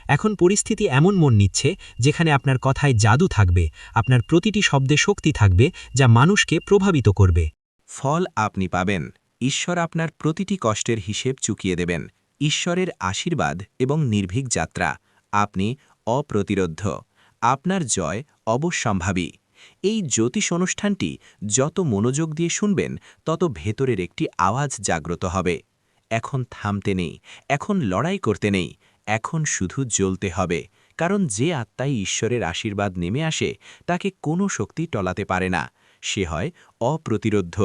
[SPEAKER 1] এখন পরিস্থিতি এমন মন নিচ্ছে যেখানে আপনার কথায় জাদু থাকবে, আপনার প্রতিটি শব্দে শক্তি থাকবে যা মানুষকে প্রভাবিত করবে।
[SPEAKER 4] ফল আপনি পাবেন। ঈশ্বর আপনার প্রতিটি কষ্টের হিসেব চুকিয়ে দেবেন। ঈশ্বরের আশীর্বাদ এবং নির্ভীক যাত্রা। আপনি অপ্রতিরোধ্য। আপনার জয় অবশ্যম্ভাবী। এই জ্যোতিষ অনুষ্ঠানটি যত মনোযোগ দিয়ে শুনবেন, তত ভেতরের একটি আওয়াজ জাগ্রত হবে। এখন থামতে নেই, এখন লড়াই করতে নেই, এখন শুধু জ্বলতে হবে। কারণ যে আত্মায় ঈশ্বরের আশীর্বাদ নেমে আসে, তাকে কোনো শক্তি টলাতে পারে না। সে হয় অপ্রতিরোধ্য।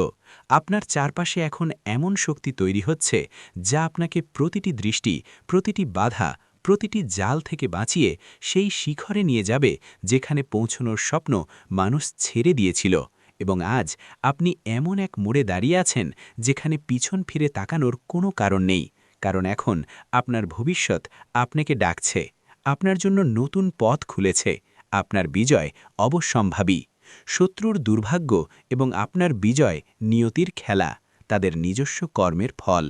[SPEAKER 4] আপনার চারপাশে এখন এমন শক্তি তৈরি হচ্ছে যা আপনাকে প্রতিটি দৃষ্টি, প্রতিটি বাধা, প্রতিটি জাল থেকে বাঁচিয়ে সেই শিখরে নিয়ে যাবে যেখানে পৌঁছনোর স্বপ্ন মানুষ ছেড়ে দিয়েছিল। এবং আজ আপনি এমন এক মোড়ে দাঁড়িয়ে আছেন যেখানে পিছন ফিরে তাকানোর কোনো কারণ নেই। কারণ এখন আপনার ভবিষ্যৎ আপনাকে ডাকছে, আপনার জন্য নতুন পথ খুলেছে। আপনার বিজয় অবশ্যম্ভাবী। শত্রুর দুর্ভাগ্য এবং আপনার বিজয় নিয়তির খেলা, তাদের নিজস্ব কর্মের ফল।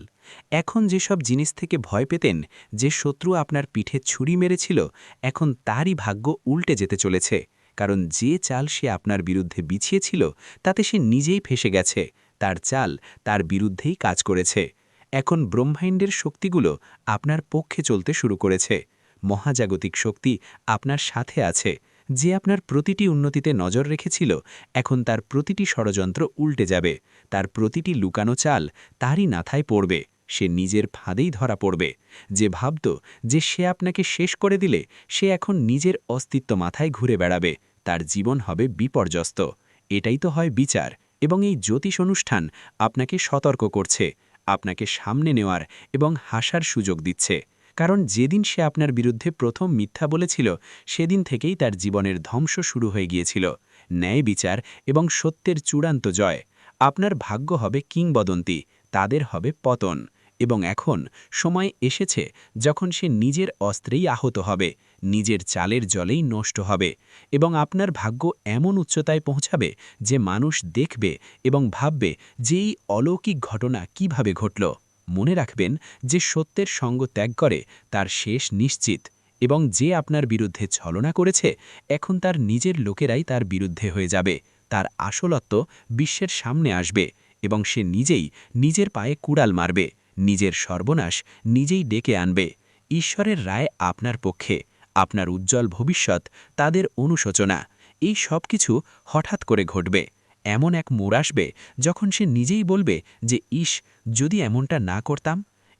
[SPEAKER 4] এখন যেসব জিনিস থেকে ভয় পেতেন, যে শত্রু আপনার পিঠে ছুরি মেরেছিল, এখন তারই ভাগ্য উল্টে যেতে চলেছে। কারণ যে চাল সে আপনার বিরুদ্ধে বিছিয়েছিল, তাতে সে নিজেই ফেঁসে গেছে। তার চাল তার বিরুদ্ধেই কাজ করেছে। এখন ব্রহ্মাণ্ডের শক্তিগুলো আপনার পক্ষে চলতে শুরু করেছে। মহাজাগতিক শক্তি আপনার সাথে আছে। যে আপনার প্রতিটি উন্নতিতে নজর রেখেছিল এখন তার প্রতিটি ষড়যন্ত্র উল্টে যাবে, তার প্রতিটি লুকানো চাল তারই মাথায় পড়বে, সে নিজের ফাঁদেই ধরা পড়বে। যে ভাবত যে সে আপনাকে শেষ করে দিলে সে এখন নিজের অস্তিত্ব মাথায় ঘুরে বেড়াবে, তার জীবন হবে বিপর্যস্ত। এটাই তো হয় বিচার, এবং এই জ্যোতিষ অনুষ্ঠান আপনাকে সতর্ক করছে, আপনাকে সামনে নেওয়ার এবং হাসার সুযোগ দিচ্ছে। কারণ যেদিন সে আপনার বিরুদ্ধে প্রথম মিথ্যা বলেছিল সেদিন থেকেই তার জীবনের ধ্বংস শুরু হয়ে গিয়েছিল। ন্যায় বিচার এবং সত্যের চূড়ান্ত জয়। আপনার ভাগ্য হবে কিংবদন্তি, তাদের হবে পতন। এবং এখন সময় এসেছে যখন সে নিজের অস্ত্রেই আহত হবে, নিজের চালের জলেই নষ্ট হবে, এবং আপনার ভাগ্য এমন উচ্চতায় পৌঁছাবে যে মানুষ দেখবে এবং ভাববে যে এই অলৌকিক ঘটনা কিভাবে ঘটল। মনে রাখবেন যে সত্যের সঙ্গ ত্যাগ করে তার শেষ নিশ্চিত, এবং যে আপনার বিরুদ্ধে ছলনা করেছে এখন তার নিজের লোকেরাই তার বিরুদ্ধে হয়ে যাবে, তার আসলত্ব বিশ্বের সামনে আসবে, এবং সে নিজেই নিজের পায়ে কুড়াল মারবে, নিজের সর্বনাশ নিজেই ডেকে আনবে। ঈশ্বরের রায় আপনার পক্ষে, আপনার উজ্জ্বল ভবিষ্যৎ তাদের অনুশোচনা। এই সব কিছু হঠাৎ করে ঘটবে, এমন এক মোড় আসবে যখন সে নিজেই বলবে যে ইস, যদি এমনটা না করতাম।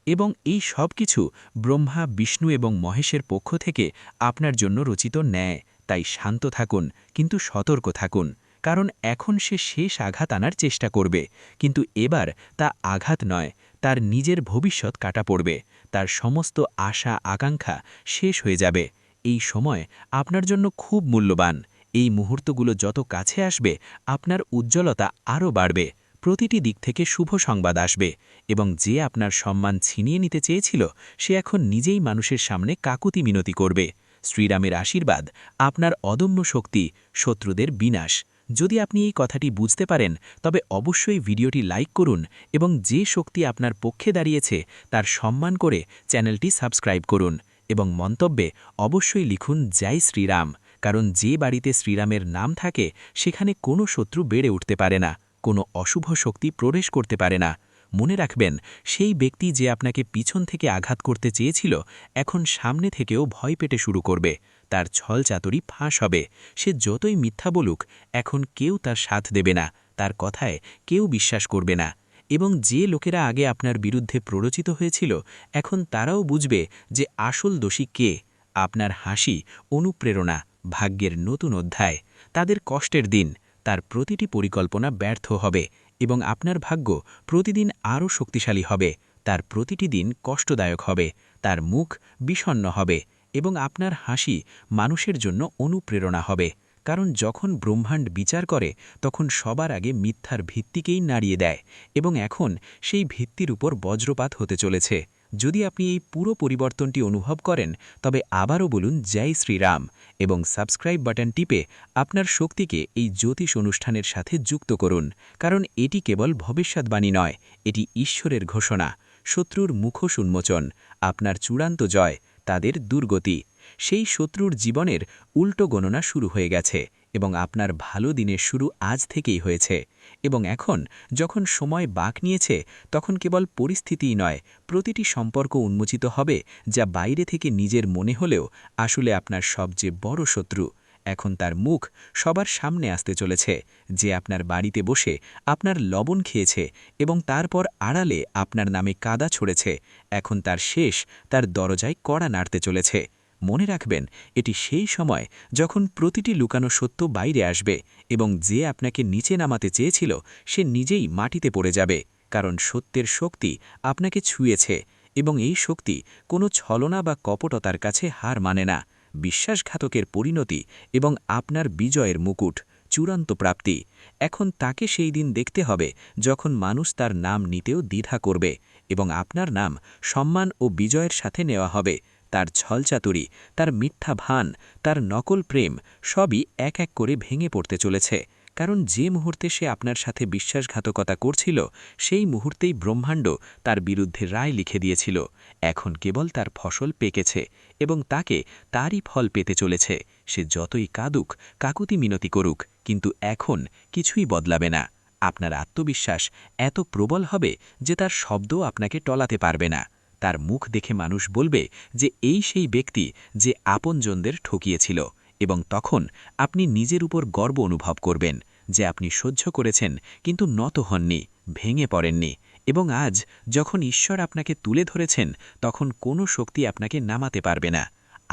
[SPEAKER 4] এবং এই সব কিছু ব্রহ্মা, বিষ্ণু এবং মহেশের পক্ষ থেকে আপনার জন্য রচিত ন্যায়। তাই শান্ত থাকুন, কিন্তু সতর্ক থাকুন, কারণ এখন সে শেষ আঘাত আনার চেষ্টা করবে, কিন্তু এবার তা আঘাত নয়, তার নিজের ভবিষ্যৎ কাটা পড়বে, তার সমস্ত আশা আকাঙ্ক্ষা শেষ হয়ে যাবে। এই সময় আপনার জন্য খুব মূল্যবান। এই মুহূর্তগুলো যত কাছে আসবে আপনার উজ্জ্বলতা আরও বাড়বে, প্রতিটি দিক থেকে শুভ সংবাদ আসবে, এবং যে আপনার সম্মান ছিনিয়ে নিতে চেয়েছিল সে এখন নিজেই মানুষের সামনে কাকুতি মিনতি করবে। শ্রীরামের আশীর্বাদ, আপনার অদম্য শক্তি, শত্রুদের বিনাশ। যদি আপনি এই কথাটি বুঝতে পারেন তবে অবশ্যই ভিডিওটি লাইক করুন, এবং যে শক্তি আপনার পক্ষে দাঁড়িয়েছে তার সম্মান করে চ্যানেলটি সাবস্ক্রাইব করুন, এবং মন্তব্যে অবশ্যই লিখুন জয় শ্রীরাম, কারণ যে বাড়িতে শ্রীরামের নাম থাকে সেখানে কোনো শত্রু বেড়ে উঠতে পারে না, কোনো অশুভ শক্তি প্রবেশ করতে পারে না। মনে রাখবেন, সেই ব্যক্তি যে আপনাকে পিছন থেকে আঘাত করতে চেয়েছিল এখন সামনে থেকেও ভয় পেতে শুরু করবে, তার ছলচাতুরি ফাঁস হবে। সে যতই মিথ্যা বলুক এখন কেউ তার সাথ দেবে না, তার কথায় কেউ বিশ্বাস করবে না। এবং যে লোকেরা আগে আপনার বিরুদ্ধে প্ররোচিত হয়েছিল এখন তারাও বুঝবে যে আসল দোষী কে। আপনার হাসি অনুপ্রেরণা, ভাগ্যের নতুন অধ্যায়। তাদের কষ্টের দিন, তার প্রতিটি পরিকল্পনা ব্যর্থ হবে, এবং আপনার ভাগ্য প্রতিদিন আরও শক্তিশালী হবে। তার প্রতিটি দিন কষ্টদায়ক হবে, তার মুখ বিষণ্ণ হবে, এবং আপনার হাসি মানুষের জন্য অনুপ্রেরণা হবে। কারণ যখন ব্রহ্মাণ্ড বিচার করে তখন সবার আগে মিথ্যার ভিত্তিকেই নাড়িয়ে দেয়, এবং এখন সেই ভিত্তির উপর বজ্রপাত হতে চলেছে। যদি আপনি এই পুরো পরিবর্তনটি অনুভব করেন তবে আবারও বলুন জয় শ্রীরাম, এবং সাবস্ক্রাইব বাটন টিপে আপনার শক্তিকে এই জ্যোতিষ অনুষ্ঠানের সাথে যুক্ত করুন, কারণ এটি কেবল ভবিষ্যৎবাণী নয়, এটি ঈশ্বরের ঘোষণা। শত্রুর মুখোশ উন্মোচন, আপনার চূড়ান্ত জয়, তাদের দুর্গতি। সেই শত্রুর জীবনের উল্টো গণনা শুরু হয়ে গেছে, এবং আপনার ভালো দিনের শুরু আজ থেকেই হয়েছে। এবং এখন যখন সময় বাঁক নিয়েছে তখন কেবল পরিস্থিতিই নয়, প্রতিটি সম্পর্ক উন্মোচিত হবে যা বাইরে থেকে নিজের মনে হলেও আসলে আপনার সবচেয়ে বড় শত্রু। এখন তার মুখ সবার সামনে আসতে চলেছে, যে আপনার বাড়িতে বসে আপনার লবণ খেয়েছে এবং তারপর আড়ালে আপনার নামে কাদা ছড়েছে, এখন তার শেষ তার দরজায় কড়া নাড়তে চলেছে। মনে রাখবেন, এটি সেই সময় যখন প্রতিটি লুকানো সত্য বাইরে আসবে, এবং যে আপনাকে নিচে নামাতে চেয়েছিল সে নিজেই মাটিতে পড়ে যাবে, কারণ সত্যের শক্তি আপনাকে ছুঁয়েছে, এবং এই শক্তি কোনো ছলনা বা কপটতার কাছে হার মানে না। বিশ্বাসঘাতকের পরিণতি এবং আপনার বিজয়ের মুকুট, চূড়ান্ত প্রাপ্তি। এখন তাকে সেই দিন দেখতে হবে যখন মানুষ তার নাম নিতেও দ্বিধা করবে, এবং আপনার নাম সম্মান ও বিজয়ের সাথে নেওয়া হবে। তার ছলচাতুরি, তার মিথ্যা ভান, তার নকল প্রেম সবই এক এক করে ভেঙে পড়তে চলেছে, কারণ যে মুহূর্তে সে আপনার সাথে বিশ্বাসঘাতকতা করছিল সেই মুহূর্তেই ব্রহ্মাণ্ড তার বিরুদ্ধে রায় লিখে দিয়েছিল। এখন কেবল তার ফসল পেকেছে, এবং তাকে তারই ফল পেতে চলেছে। সে যতই কাঁদুক, কাকুতি মিনতি করুক, কিন্তু এখন কিছুই বদলাবে না। আপনার আত্মবিশ্বাস এত প্রবল হবে যে তার শব্দও আপনাকে টলাতে পারবে না। তার মুখ দেখে মানুষ বলবে যে এই সেই ব্যক্তি যে আপনজনদের ঠকিয়েছিল,
[SPEAKER 3] এবং তখন আপনি নিজের উপর গর্ব অনুভব করবেন যে আপনি সহ্য করেছেন কিন্তু নত হননি, ভেঙে পড়েননি। এবং আজ যখন ঈশ্বর আপনাকে তুলে ধরেছেন, তখন কোনো শক্তি আপনাকে নামাতে পারবে না।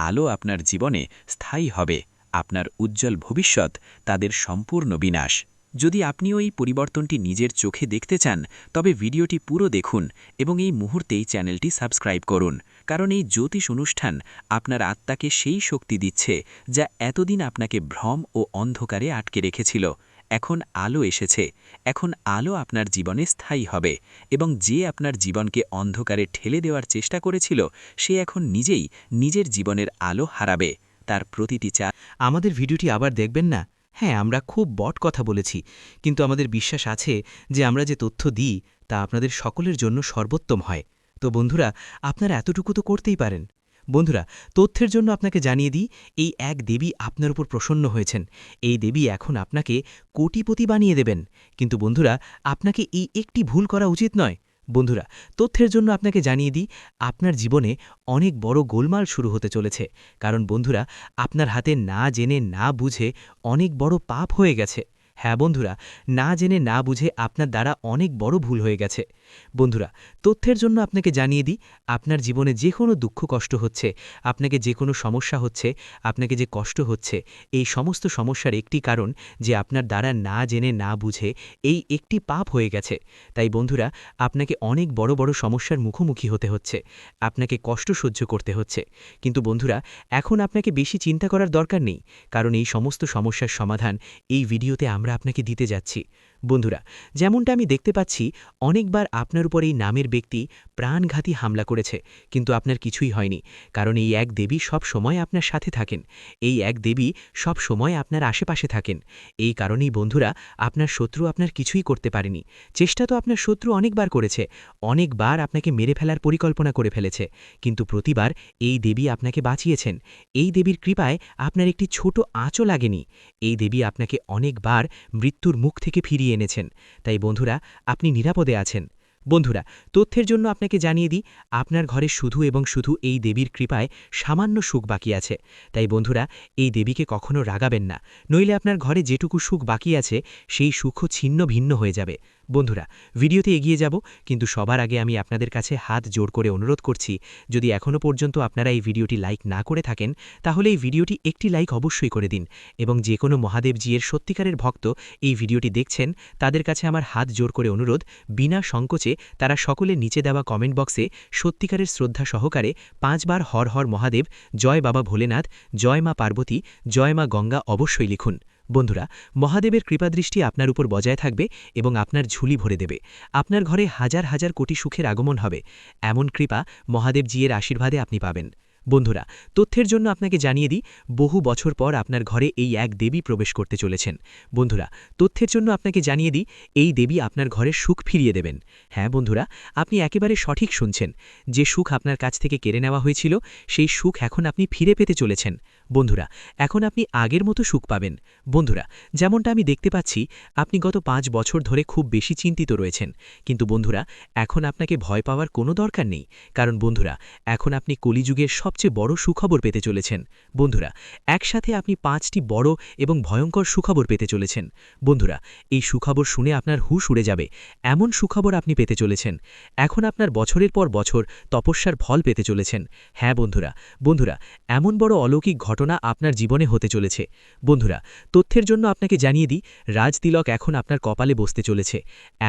[SPEAKER 3] আলো আপনার জীবনে স্থায়ী হবে, আপনার উজ্জ্বল ভবিষ্যৎ তাদের সম্পূর্ণ বিনাশ। যদি আপনিও এই পরিবর্তনটি নিজের চোখে দেখতে চান, তবে ভিডিওটি পুরো দেখুন এবং এই মুহূর্তেই চ্যানেলটি সাবস্ক্রাইব করুন, কারণ এই জ্যোতিষ অনুষ্ঠান আপনার আত্মাকে সেই শক্তি দিচ্ছে যা এতদিন আপনাকে ভ্রম ও অন্ধকারে আটকে রেখেছিল। এখন আলো এসেছে, এখন আলো আপনার জীবনে স্থায়ী হবে এবং যে আপনার জীবনকে অন্ধকারে ঠেলে দেওয়ার চেষ্টা করেছিল, সে এখন নিজেই নিজের জীবনের আলো হারাবে। তার প্রতিটি
[SPEAKER 1] আমাদের ভিডিওটি আবার দেখবেন না? হ্যাঁ, আমরা খুব বট কথা বলেছি, কিন্তু আমাদের বিশ্বাস আছে যে আমরা যে তথ্য দিই তা আপনাদের সকলের জন্য সর্বোত্তম হয়। তো বন্ধুরা, আপনারা এতটুকু তো করতেই পারেন। বন্ধুরা, তথ্যের জন্য আপনাকে জানিয়ে দিই, এই এক দেবী আপনার উপর প্রসন্ন হয়েছেন। এই দেবী এখন আপনাকে কোটিপতি বানিয়ে দেবেন। কিন্তু বন্ধুরা, আপনাকে এই একটি ভুল করা উচিত নয়। বন্ধুরা, তথ্যের জন্য আপনাকে জানিয়ে দিই, আপনার জীবনে অনেক বড় গোলমাল শুরু হতে চলেছে। কারণ বন্ধুরা, আপনার হাতে না জেনে না বুঝে অনেক বড় পাপ হয়ে গেছে। হ্যাঁ বন্ধুরা, না জেনে না বুঝে আপনার দ্বারা অনেক বড় ভুল হয়ে গেছে। বন্ধুরা, তথ্যের জন্য আপনাকে জানিয়ে দিই, আপনার জীবনে যে কোনো দুঃখ কষ্ট হচ্ছে, আপনাকে যে কোনো সমস্যা হচ্ছে, আপনাকে যে কষ্ট হচ্ছে, এই সমস্ত সমস্যার একটি কারণ যে আপনার দ্বারা না জেনে না বুঝে এই একটি পাপ হয়ে গেছে। তাই বন্ধুরা, আপনাকে অনেক বড় বড় সমস্যার মুখোমুখি হতে হচ্ছে, আপনাকে কষ্ট সহ্য করতে হচ্ছে। কিন্তু বন্ধুরা, এখন আপনাকে বেশি চিন্তা করার দরকার নেই, কারণ এই সমস্ত সমস্যার সমাধান এই ভিডিওতে আমরা আপনাকে দিতে যাচ্ছি। বন্ধুরা, যেমনটা আমি দেখতে পাচ্ছি, অনেকবার আপনার উপর এই নামের ব্যক্তি প্রাণঘাতী হামলা করেছে, কিন্তু আপনার কিছুই হয়নি, কারণ এই এক দেবী সব সময় আপনার সাথে থাকেন। এই এক দেবী সব সময় আপনার আশেপাশে থাকেন। এই কারণেই বন্ধুরা, আপনার শত্রু আপনার কিছুই করতে পারেনি। চেষ্টা তো আপনার শত্রু অনেকবার করেছে, অনেকবার আপনাকে মেরে ফেলার পরিকল্পনা করে ফেলেছে, কিন্তু প্রতিবার এই দেবী আপনাকে বাঁচিয়েছেন। এই দেবীর কৃপায় আপনার একটি ছোট আঁচও লাগেনি। এই দেবী আপনাকে অনেকবার মৃত্যুর মুখ থেকে ফিরিয়ে এনেছেন। তাই বন্ধুরা, আপনি নিরাপদে আছেন। বন্ধুরা, তথ্যের জন্য আপনাকে জানিয়ে দিই, আপনার ঘরে শুধু এবং শুধু এই দেবীর কৃপায় সামান্য সুখ বাকি আছে। তাই বন্ধুরা, এই দেবীকে কখনো রাগাবেন না, নইলে আপনার ঘরে যেটুকু সুখ বাকি আছে সেই সুখও ছিন্ন ভিন্ন হয়ে যাবে। বন্ধুরা, ভিডিওতে এগিয়ে যাব, কিন্তু সবার আগে আমি আপনাদের কাছে হাত জোড় করে অনুরোধ করছি, যদি এখনও পর্যন্ত আপনারা এই ভিডিওটি লাইক না করে থাকেন, তাহলে এই ভিডিওটি একটি লাইক অবশ্যই করে দিন। এবং যে কোনো মহাদেবজির সত্যিকারের ভক্ত এই ভিডিওটি দেখছেন, তাদের কাছে আমার হাত জোড় করে অনুরোধ, বিনা সংকোচে তারা সকলে নিচে দেওয়া কমেন্ট বক্সে সত্যিকারের শ্রদ্ধা সহকারে 5 বার হর হর মহাদেব, জয় বাবা ভোলেনাথ, জয় মা পার্বতী, জয় মা গঙ্গা অবশ্যই লিখুন। বন্ধুরা, মহাদেবের কৃপাদৃষ্টি আপনার উপর বজায় থাকবে এবং আপনার ঝুলি ভরে দেবে। আপনার ঘরে হাজার হাজার কোটি সুখের আগমন হবে, এমন কৃপা মহাদেবজির আশীর্বাদে আপনি পাবেন। বন্ধুরা, তথ্যের জন্য আপনাকে জানিয়ে দিই, বহু বছর পর আপনার ঘরে এই এক দেবী প্রবেশ করতে চলেছেন। বন্ধুরা, তথ্যের জন্য আপনাকে জানিয়ে দিই, এই দেবী আপনার ঘরে সুখ ফিরিয়ে দেবেন। হ্যাঁ বন্ধুরা, আপনি একেবারে সঠিক শুনছেন। যে সুখ আপনার কাছ থেকে কেড়ে নেওয়া হয়েছিল, সেই সুখ এখন আপনি ফিরে পেতে চলেছেন। বন্ধুরা, এখন আপনি আগের মতো সুখ পাবেন। বন্ধুরা, যেমনটা আমি দেখতে পাচ্ছি, আপনি গত 5 বছর ধরে খুব বেশি চিন্তিত রয়েছেন। কিন্তু বন্ধুরা, এখন আপনাকে ভয় পাওয়ার কোনো দরকার নেই, কারণ বন্ধুরা, এখন আপনি কলিযুগের সবচেয়ে বড় সুখবর পেতে চলেছেন। বন্ধুরা, একসাথে আপনি 5টি বড় এবং ভয়ঙ্কর সুখবর পেতে চলেছেন। বন্ধুরা, এই সুখবর শুনে আপনার হুঁশ উড়ে যাবে, এমন সুখবর আপনি পেতে চলেছেন। এখন আপনার বছরের পর বছর তপস্যার ফল পেতে চলেছেন। হ্যাঁ বন্ধুরা, বন্ধুরা, এমন বড় অলৌকিক ঘটনা আপনার জীবনে হতে চলেছে। বন্ধুরা, তথ্যের জন্য আপনাকে জানিয়ে দিই, রাজতিলক এখন আপনার কপালে বসতে চলেছে।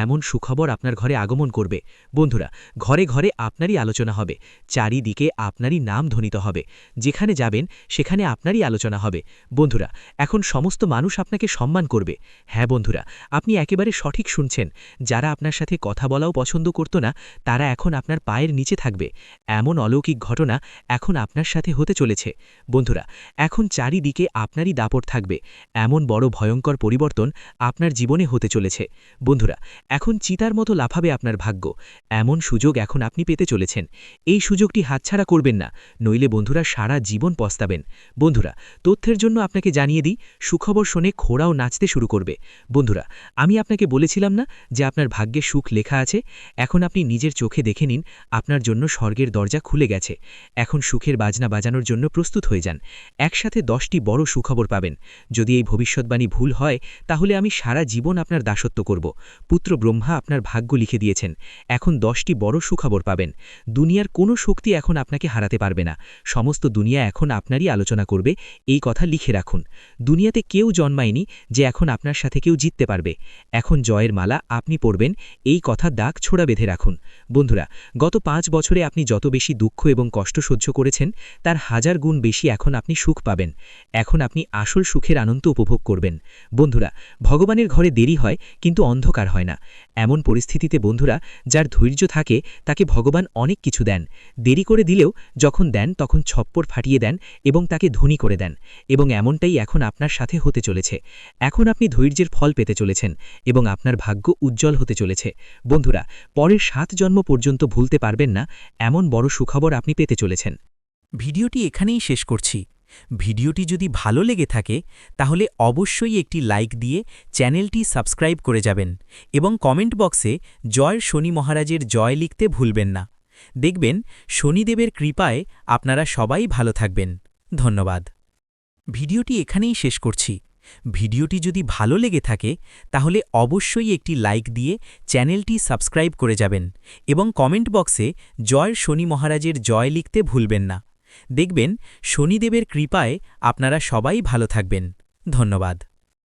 [SPEAKER 1] এমন সুখবর আপনার ঘরে আগমন করবে। বন্ধুরা, ঘরে ঘরে আপনারই আলোচনা হবে, চারিদিকে আপনারই নাম ধ্বনিত হবে, যেখানে যাবেন সেখানে আপনারই আলোচনা হবে। বন্ধুরা, এখন সমস্ত মানুষ আপনাকে সম্মান করবে। হ্যাঁ বন্ধুরা, আপনি একেবারে সঠিক শুনছেন। যারা আপনার সাথে কথা বলাও পছন্দ করত না, তারা এখন আপনার পায়ের নিচে থাকবে। এমন অলৌকিক ঘটনা এখন আপনার সাথে হতে চলেছে। বন্ধুরা, এখন চারিদিকে আপনারই দাপট থাকবে। এমন বড় ভয়ঙ্কর পরিবর্তন আপনার জীবনে হতে চলেছে। বন্ধুরা, এখন চিতার মতো লাফাবে আপনার ভাগ্য। এমন সুযোগ এখন আপনি পেতে চলেছেন। এই সুযোগটি হাতছাড়া করবেন না, নইলে বন্ধুরা সারা জীবন পস্তাবেন। বন্ধুরা, তথ্যের জন্য আপনাকে জানিয়ে দিই, সুখবর শুনে ঘোড়াও নাচতে শুরু করবে। বন্ধুরা, আমি আপনাকে বলেছিলাম না যে আপনার ভাগ্যে সুখ লেখা আছে? এখন আপনি নিজের চোখে দেখে নিন, আপনার জন্য স্বর্গের দরজা খুলে গেছে। এখন সুখের বাজনা বাজানোর জন্য প্রস্তুত হয়ে যান।
[SPEAKER 5] একসাথে 10টি বড় সুখবর পাবেন। যদি এই ভবিষ্যৎবাণী ভুল হয় তাহলে আমি সারা জীবন আপনার দাসত্ব করব। পুত্র ব্রহ্মা আপনার ভাগ্য লিখে দিয়েছেন। এখন 10টি বড় সুখবর পাবেন। দুনিয়ার কোনো শক্তি এখন আপনাকে হারাতে পারবে না। সমস্ত দুনিয়া এখন আপনারই আলোচনা করবে, এই কথা লিখে রাখুন। দুনিয়াতে কেউ জন্মায়নি যে এখন আপনার সাথে কেউ জিততে পারবে। এখন জয়ের মালা আপনি পরবেন, এই কথা দাগ ছোড়া বেঁধে রাখুন। বন্ধুরা, গত 5 বছরে আপনি যত বেশি দুঃখ এবং কষ্ট সহ্য করেছেন তার 1000 গুণ বেশি এখন আপনি সুখ পাবেন। এখন আপনি আসল সুখের আনন্দ উপভোগ করবেন। বন্ধুরা, ভগবানের ঘরে দেরি হয় কিন্তু অন্ধকার হয় না। এমন পরিস্থিতিতে বন্ধুরা, যার ধৈর্য থাকে তাকে ভগবান অনেক কিছু দেন। দেরি করে দিলেও যখন দেন তখন ছপ্পর ফাটিয়ে দেন এবং তাকে ধনী করে দেন। এবং এমনটাই এখন আপনার সাথে হতে চলেছে। এখন আপনি ধৈর্যের ফল পেতে চলেছেন এবং আপনার ভাগ্য উজ্জ্বল হতে চলেছে। বন্ধুরা, পরের 7 জন্ম পর্যন্ত ভুলতে পারবেন না এমন বড় সুখবর আপনি পেতে চলেছেন।
[SPEAKER 1] ভিডিওটি এখানেই শেষ করছি। ভিডিওটি যদি ভালো লেগে থাকে তাহলে অবশ্যই একটি লাইক দিয়ে চ্যানেলটি সাবস্ক্রাইব করে যাবেন এবং কমেন্ট বক্সে জয় শনি মহারাজের জয় লিখতে ভুলবেন না। দেখবেন শনিদেবের কৃপায় আপনারা সবাই ভালো থাকবেন। ধন্যবাদ। ভিডিওটি এখানেই শেষ করছি। ভিডিওটি যদি ভালো লেগে থাকে তাহলে অবশ্যই একটি লাইক দিয়ে চ্যানেলটি সাবস্ক্রাইব করে যাবেন এবং কমেন্ট বক্সে জয় শনি মহারাজের জয় লিখতে ভুলবেন না। দেখবেন শনিদেবের কৃপায় আপনারা সবাই ভালো থাকবেন। ধন্যবাদ।